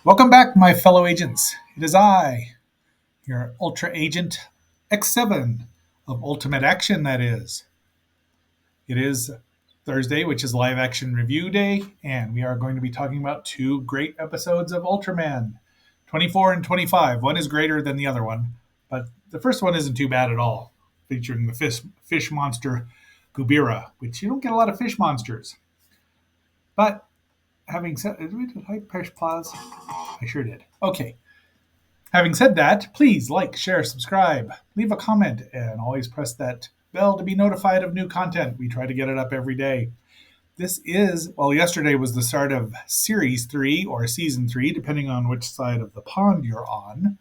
Welcome back, my fellow agents. It is I, your Ultra Agent X7 of Ultimate Action, that is. It is Thursday, which is Live Action Review Day, and we are going to be talking about two great episodes of Ultraman 24 and 25. One is greater than the other one, but the first one isn't too bad at all, featuring the fish monster Gubira, which you don't get a lot of fish monsters. But having said, did we do fish pause? I sure did. Okay. Having said that, please like, share, subscribe, leave a comment, and always press that bell to be notified of new content. We try to get it up every day. Yesterday was the start of Series 3 or Season 3, depending on which side of the pond you're on.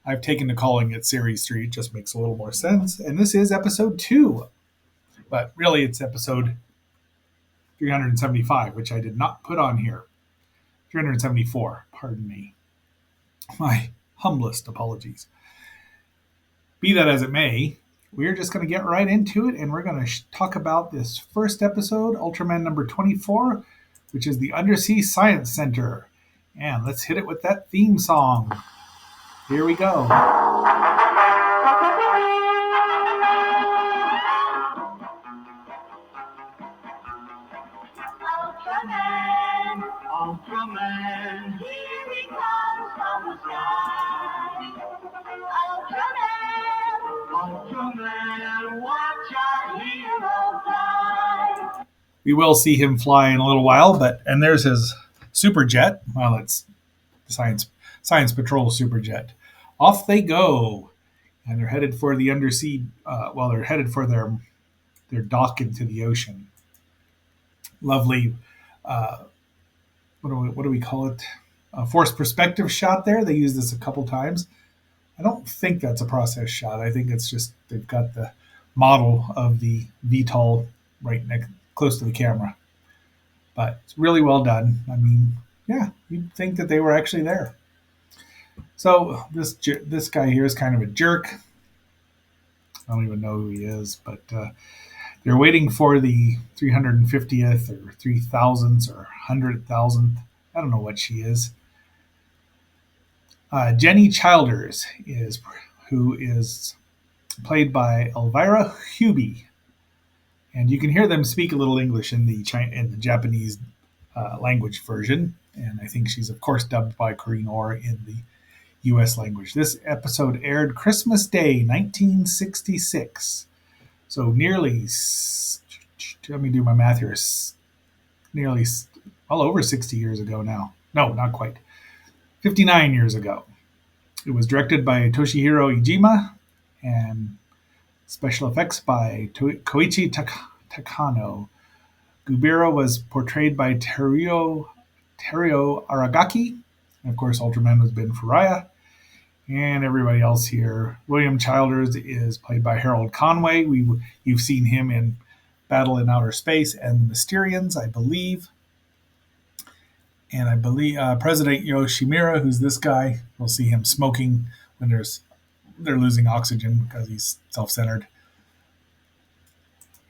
I've taken to calling it Series 3, it just makes a little more sense. And this is Episode 2, but really it's Episode 375, which I did not put on here. 374, pardon me. My humblest apologies. Be that as it may, we're just going to get right into it and we're going to talk about this first episode, Ultraman number 24, which is the Undersea Science Center. And let's hit it with that theme song. Here we go. Ultraman, Ultraman, here he comes from the sky. Ultraman, watch our hero fly. We will see him fly in a little while, and there's his super jet. Well, it's the Science Patrol super jet. Off they go, and they're headed for the undersea. They're headed for their dock into the ocean. Lovely. Uh, what do we call it? A forced perspective shot there. They used this a couple times. I don't think that's a process shot. I think it's just they've got the model of the VTOL right next close to the camera. But it's really well done. I mean, yeah, you'd think that they were actually there. So this guy here is kind of a jerk. I don't even know who he is, but they're waiting for the 350th or 3000th or 100,000th. I don't know what she is. Jenny Childers who is played by Elvira Huby, and you can hear them speak a little English in the Japanese language version, and I think she's of course dubbed by Corinne Orr in the U.S. language. This episode aired Christmas Day, 1966, so nearly. Let me do my math here. Nearly well over 60 years ago now. No, not quite. 59 years ago. It was directed by Toshihiro Iijima and special effects by Koichi Takano. Gubira was portrayed by Teruo Aragaki. And of course, Ultraman was Ben Furaya. And everybody else here. William Childers is played by Harold Conway. You've seen him in Battle in Outer Space and the Mysterians, I believe. And I believe President Yoshimura, who's this guy, we'll see him smoking when they're losing oxygen because he's self-centered.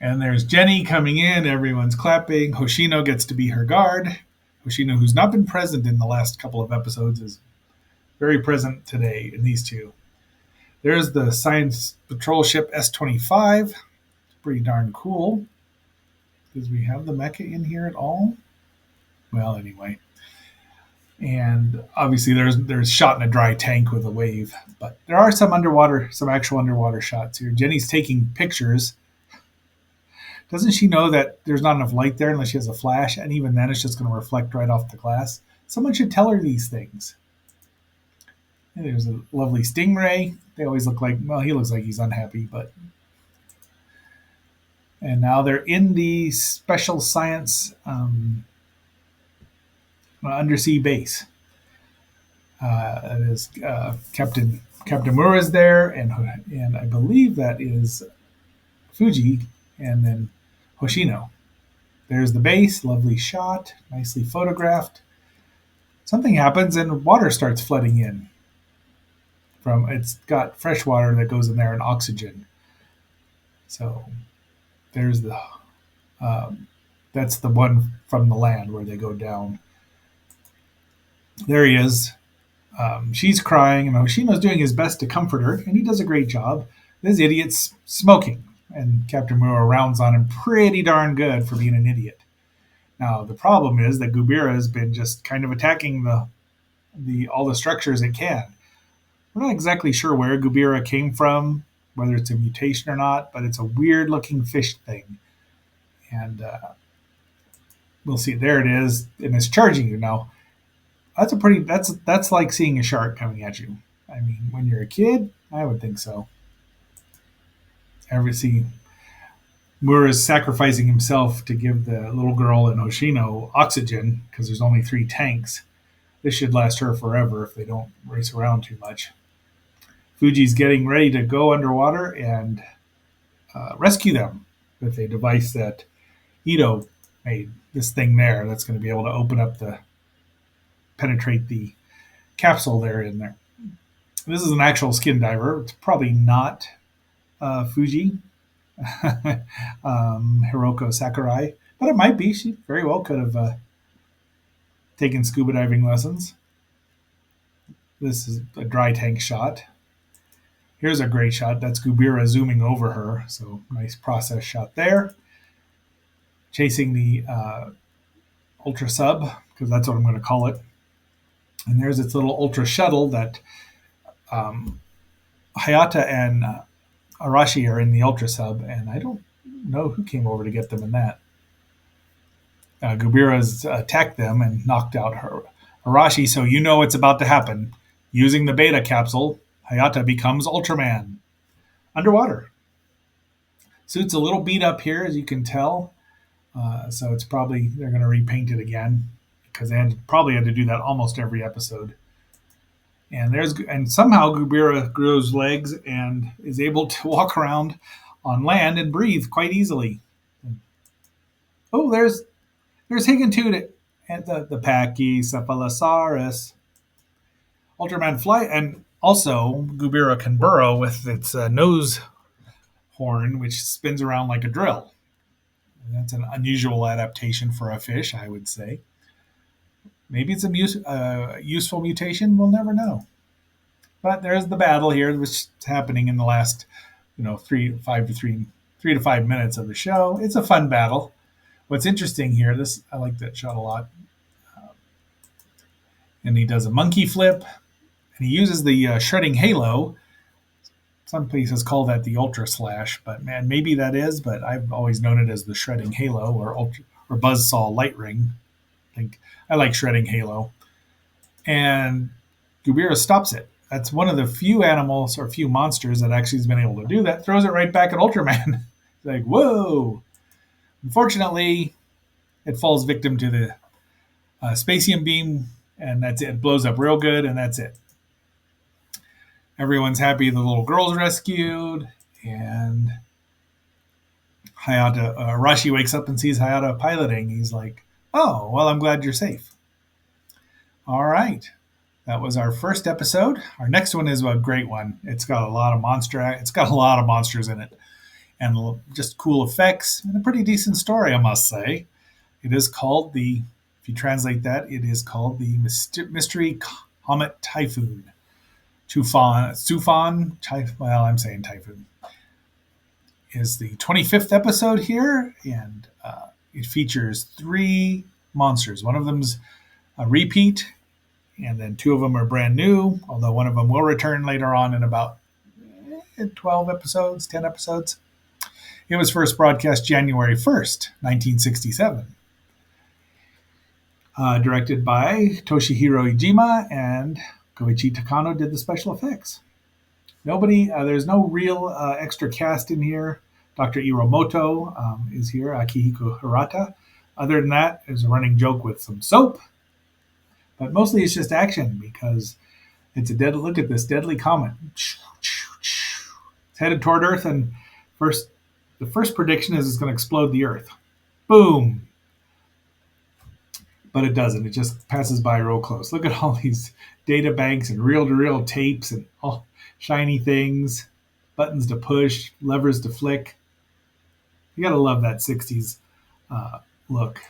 And there's Jenny coming in. Everyone's clapping. Hoshino gets to be her guard. Hoshino, who's not been present in the last couple of episodes, is very present today in these two. There's the Science Patrol ship S-25. It's pretty darn cool. Does we have the mecha in here at all? Well, anyway. And obviously there's shot in a dry tank with a wave, but there are some actual underwater shots here. Jenny's taking pictures. Doesn't she know that there's not enough light there unless she has a flash, and even then it's just going to reflect right off the glass? Someone should tell her these things. And there's a lovely stingray. They always look like, well, he looks like he's unhappy, but. And now they're in the special science undersea base. It is Captain Mura is there, and I believe that is Fuji, and then Hoshino. There's the base, lovely shot, nicely photographed. Something happens and water starts flooding in. It's got fresh water that goes in there and oxygen. So there's that's the one from the land where they go down. There he is. She's crying, and Hoshino's doing his best to comfort her, and he does a great job. This idiot's smoking, and Captain Muro rounds on him pretty darn good for being an idiot. Now the problem is that Gubira has been just kind of attacking the all the structures it can. We're not exactly sure where Gubira came from, whether it's a mutation or not, but it's a weird looking fish thing, and we'll see. There it is, and it's charging you now. That's like seeing a shark coming at you. I mean, when you're a kid, I would think so. Ever see Mura's sacrificing himself to give the little girl in Hoshino oxygen because there's only 3 tanks. This should last her forever if they don't race around too much. Fuji's getting ready to go underwater and rescue them with a device that Ito made. This thing there that's going to be able to open up the penetrate the capsule there in there. This is an actual skin diver. It's probably not Fuji, Hiroko Sakurai, but it might be. She very well could have taken scuba diving lessons. This is a dry tank shot. Here's a great shot. That's Gubira zooming over her. So nice process shot there. Chasing the Ultra Sub, because that's what I'm going to call it. And there's its little Ultra Shuttle that um, Hayata and Arashi are in the Ultra Sub, and I don't know who came over to get them in that. Gubira's attacked them and knocked out her Arashi, so you know what's about to happen. Using the beta capsule, Hayata becomes Ultraman. Underwater. Suit's a little beat up here, as you can tell. So it's probably they're going to repaint it again because probably had to do that almost every episode. And somehow Gubira grows legs and is able to walk around on land and breathe quite easily. Oh, there's Higgintooth and the Pachycephalosaurus. Ultraman fly, and also Gubira can burrow with its nose horn, which spins around like a drill. And that's an unusual adaptation for a fish, I would say. Maybe it's a useful mutation. We'll never know. But there's the battle here, which is happening in the last, 3 to 5 minutes of the show. It's a fun battle. What's interesting here, this I like that shot a lot. And he does a monkey flip, and he uses the shredding halo. Some places call that the ultra slash, but man, maybe that is. But I've always known it as the shredding halo or buzzsaw light ring. I like shredding halo, and Gubira stops it. That's one of the few animals or few monsters that actually has been able to do that. Throws it right back at Ultraman. It's like, whoa! Unfortunately, it falls victim to the spacium beam, and that's it. It blows up real good, and that's it. Everyone's happy the little girl's rescued, and Hayata Rashi wakes up and sees Hayata piloting. He's like, "Oh, well, I'm glad you're safe." All right, that was our first episode. Our next one is a great one. It's got a lot of It's got a lot of monsters in it, and just cool effects and a pretty decent story, I must say. It is called the. If you translate that, it is called the Mystery Comet Typhoon. Tufan, well, I'm saying Typhoon, is the 25th episode here, and it features 3 monsters. One of them's a repeat, and then 2 of them are brand new, although one of them will return later on in about 12 episodes, 10 episodes. It was first broadcast January 1st, 1967. Directed by Toshihiro Iijima, and Koichi Takano did the special effects. There's no real extra cast in here. Dr. Iromoto is here, Akihiko Hirata. Other than that, there's a running joke with some soap, but mostly it's just action because it's look at this deadly comet. It's headed toward Earth, and the first prediction is it's going to explode the Earth. Boom! But it doesn't. It just passes by real close. Look at all these data banks and reel-to-reel tapes and all shiny things, buttons to push, levers to flick. You gotta love that 60s look.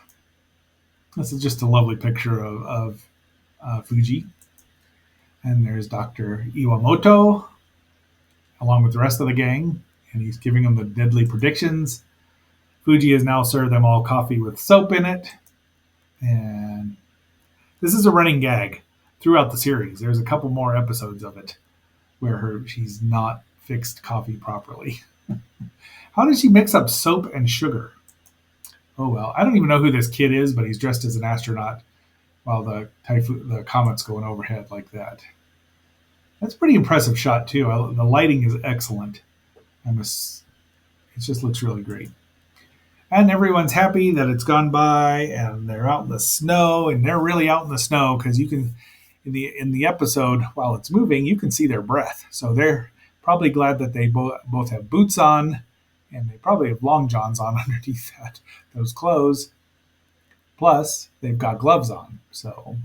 This is just a lovely picture of Fuji. And there's Dr. Iwamoto, along with the rest of the gang, and he's giving them the deadly predictions. Fuji has now served them all coffee with soap in it, and this is a running gag throughout the series. There's a couple more episodes of it where she's not fixed coffee properly. How did she mix up soap and sugar? Oh well, I don't even know who this kid is, but he's dressed as an astronaut while the comet's going overhead like that. That's a pretty impressive shot too. The lighting is excellent. It just looks really great. And everyone's happy that it's gone by, and they're out in the snow, and they're really out in the snow because you can, in the episode while it's moving, you can see their breath. So they're probably glad that they both have boots on, and they probably have long johns on underneath those clothes. Plus, they've got gloves on, so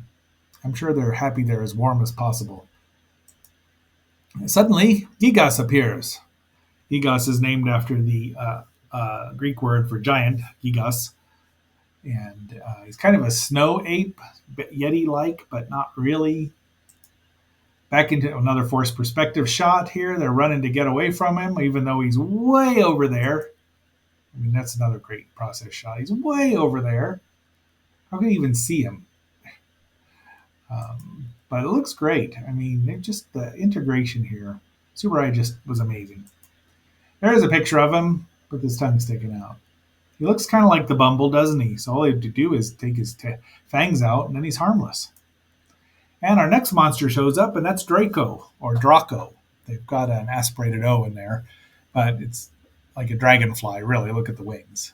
I'm sure they're happy they're as warm as possible. And suddenly, Gigas appears. Gigas is named after the Greek word for giant, Gigas, and he's kind of a snow ape, Yeti-like, but not really. Back into another forced perspective shot here. They're running to get away from him, even though he's way over there. I mean, that's another great process shot. He's way over there. How can you even see him? But it looks great. I mean, just the integration here. Super Eye just was amazing. There's a picture of him with his tongue sticking out. He looks kind of like the Bumble, doesn't he? So all he had to do is take his fangs out, and then he's harmless. And our next monster shows up, and that's Draco, or Draco. They've got an aspirated O in there, but it's like a dragonfly, really. Look at the wings.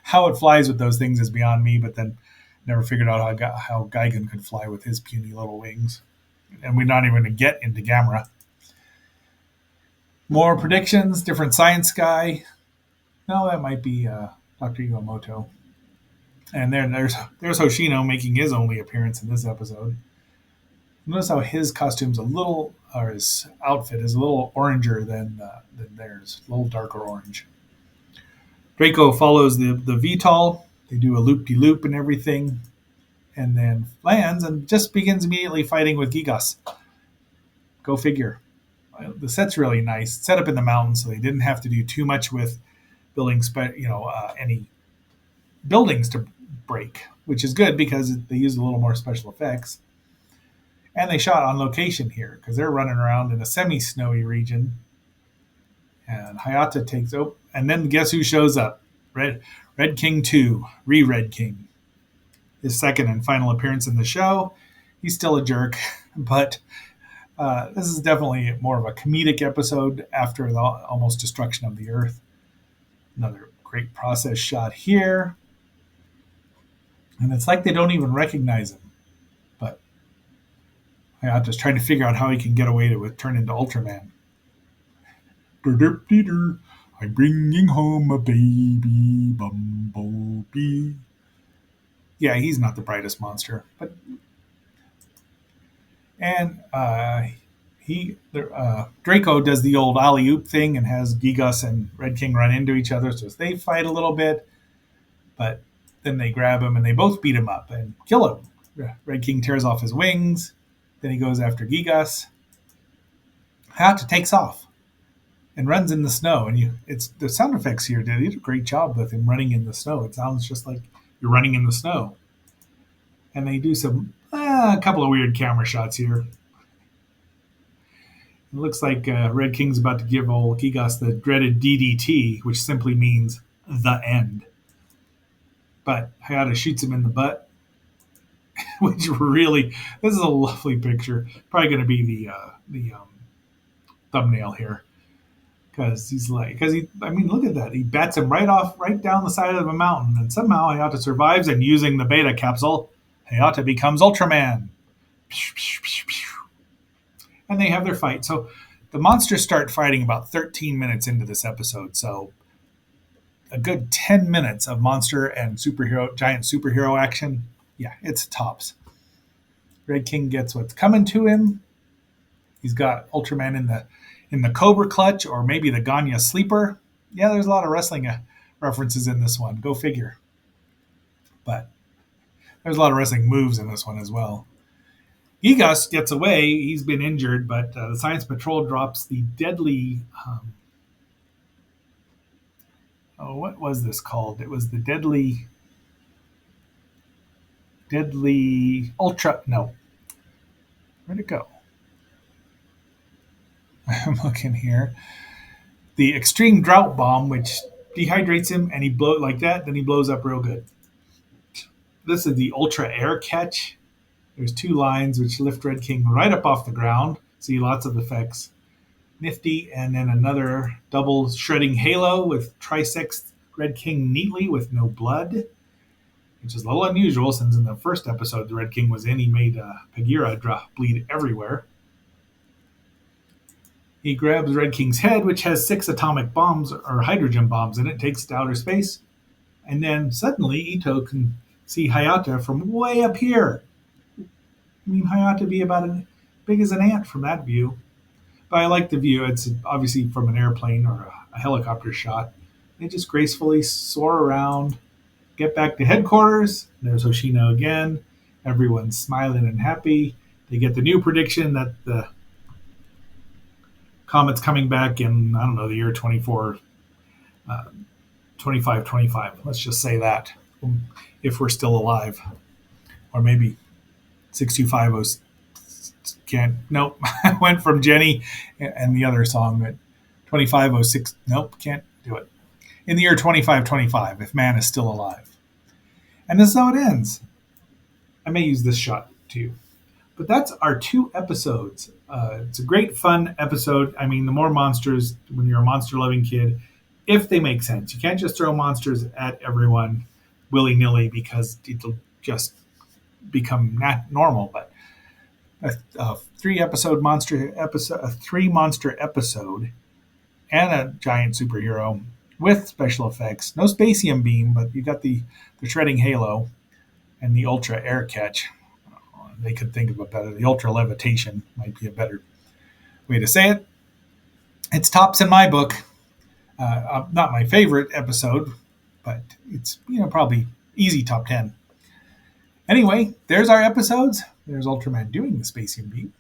How it flies with those things is beyond me, but then never figured out how Gigan could fly with his puny little wings. And we're not even going to get into Gamera. More predictions, different science guy. No, that might be Dr. Iwamoto. And there's Hoshino making his only appearance in this episode. Notice how his costume's his outfit is a little oranger than theirs, a little darker orange. Draco follows the VTOL. They do a loop-de-loop and everything, and then lands and just begins immediately fighting with Gigas. Go figure. The set's really nice. It's set up in the mountains, so they didn't have to do too much with building, any buildings to break, which is good because they use a little more special effects. And they shot on location here because they're running around in a semi-snowy region. And Hayata takes and then guess who shows up? Red King 2, Red King. His second and final appearance in the show. He's still a jerk, but this is definitely more of a comedic episode after the almost destruction of the Earth. Another great process shot here. And it's like they don't even recognize him. But Hayata's trying to figure out how he can get away to turn into Ultraman. I'm bringing home a baby bumblebee. Yeah, he's not the brightest monster, but Draco does the old alley oop thing and has Gigas and Red King run into each other, so they fight a little bit, but then they grab him and they both beat him up and kill him. Red King tears off his wings, then he goes after Gigas. Hayata takes off and runs in the snow, and it's the sound effects here. They did a great job with him running in the snow. It sounds just like you're running in the snow. And they do a couple of weird camera shots here. It looks like Red King's about to give old Gigas the dreaded DDT, which simply means the end. But Hayata shoots him in the butt, which really, this is a lovely picture. Probably going to be the thumbnail here. Because look at that. He bats him right down the side of a mountain, and somehow Hayata survives, and using the beta capsule, Hayata becomes Ultraman. And they have their fight. So the monsters start fighting about 13 minutes into this episode. So a good 10 minutes of monster and giant superhero action. Yeah, it's tops. Red King gets what's coming to him. He's got Ultraman in the Cobra Clutch, or maybe the Ganya Sleeper. Yeah, there's a lot of wrestling references in this one. Go figure. But there's a lot of wrestling moves in this one as well. Egus gets away. He's been injured, but the Science Patrol drops the deadly. Oh, what was this called? It was the deadly ultra. No, where'd it go? I'm looking here. The extreme drought bomb, which dehydrates him, and he blow like that. Then he blows up real good. This is the ultra air catch. There's two lines which lift Red King right up off the ground. See lots of effects. Nifty, and then another double shredding halo with trisects Red King neatly with no blood, which is a little unusual since in the first episode the Red King was in, he made Bagheera bleed everywhere. He grabs Red King's head, which has 6 bombs or hydrogen bombs in it, takes it to outer space, and then suddenly Ito can see Hayata from way up here. I mean, Hayata be about as big as an ant from that view. But I like the view. It's obviously from an airplane or a helicopter shot. They just gracefully soar around, get back to headquarters. There's Hoshino again. Everyone's smiling and happy. They get the new prediction that the comet's coming back in, I don't know, the year 24, 2525. Let's just say that, if we're still alive. Or maybe 6250 can't. Nope. I went from Jenny and the other song, but 2506. Nope, can't do it. In the year 2525, if man is still alive. And this is how it ends. I may use this shot too. But that's our 2 episodes. It's a great, fun episode. I mean, the more monsters when you're a monster loving kid, if they make sense. You can't just throw monsters at everyone willy nilly because it'll just become not normal. But a 3 episode monster episode, a 3 monster episode, and a giant superhero with special effects. No spacium beam, but you got the shredding halo and the ultra air catch. They could think of a better. The ultra levitation might be a better way to say it. It's tops in my book. Not my favorite episode, but it's probably easy top 10. Anyway, there's our episodes. There's Ultraman doing the spacium beam.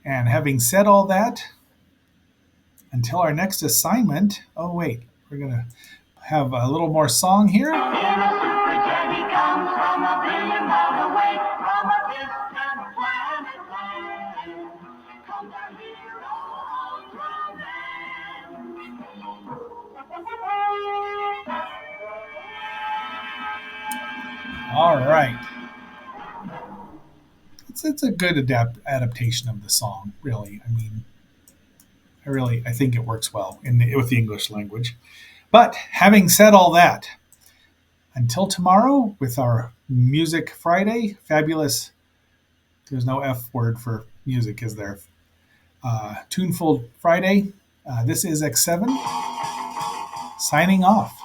And having said all that, until our next assignment. Oh wait, we're gonna have a little more song here. All right. It's a good adaptation of the song, really. I mean, I think it works well with the English language. But having said all that, until tomorrow with our Music Friday, fabulous. There's no F word for music, is there? Tuneful Friday. This is X7 signing off.